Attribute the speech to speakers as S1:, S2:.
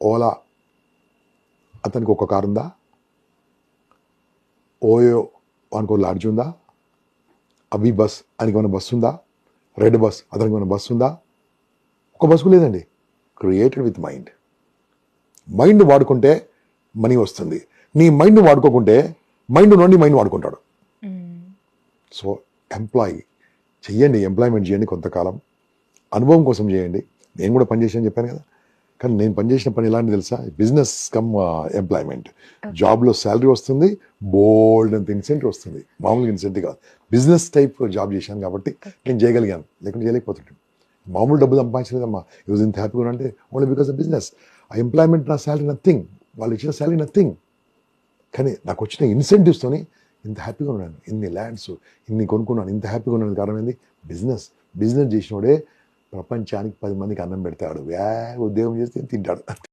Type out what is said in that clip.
S1: ఓలా అతనికి ఒక కారు ఉందా? ఓయో వానికి లాడ్జ్ ఉందా? అవి బస్ ఆయనకి ఏమైనా బస్సు ఉందా? రెడ్ బస్ అతనికి ఏమైనా బస్సు ఉందా? ఒక బస్సు లేదండి. Created with mind. మైండ్ వాడుకుంటే మనీ వస్తుంది. నీ మైండ్ వాడుకోకుంటే మైండ్ నుండి మైండ్ వాడుకుంటాడు. సో ఎంప్లాయీ చెయ్యండి, ఎంప్లాయ్మెంట్ చేయండి కొంతకాలం, అనుభవం కోసం చేయండి. నేను కూడా పనిచేసాను చెప్పాను కదా. కానీ నేను పనిచేసిన పని ఎలాంటి తెలుసా? Business come employment. జాబ్లో శాలరీ వస్తుంది, బోల్డ్ అంత ఇన్సెంటివ్ వస్తుంది. మామూలుగా ఇన్సెంటివ్ కాదు, బిజినెస్ టైప్ జాబ్ చేశాను కాబట్టి నేను చేయగలిగాను, లేకుంటే చేయలేకపోతుంటాను. మామూలు డబ్బులు సంపాదించలేదమ్మా. ఈ రోజు ఇంత హ్యాపీగా అంటే ఓన్లీ బికాస్ ఆఫ్ బిజినెస్. ఆ ఎంప్లాయ్మెంట్ నా శాలరీ నథింగ్, వాళ్ళు ఇచ్చిన శాలరీ నథింగ్. కానీ నాకు వచ్చిన ఇన్సెంటివ్స్తోని ఇంత హ్యాపీగా ఉన్నాను. ఇన్ని ల్యాండ్స్ ఇన్ని కొనుక్కున్నాను, ఇంత హ్యాపీగా ఉన్నాను. కారణం ఏంది? బిజినెస్. బిజినెస్ చేసినోడే ప్రపంచానికి 10 మందికి అన్నం పెడతాడు. ఉద్యోగం చేస్తే తింటాడు.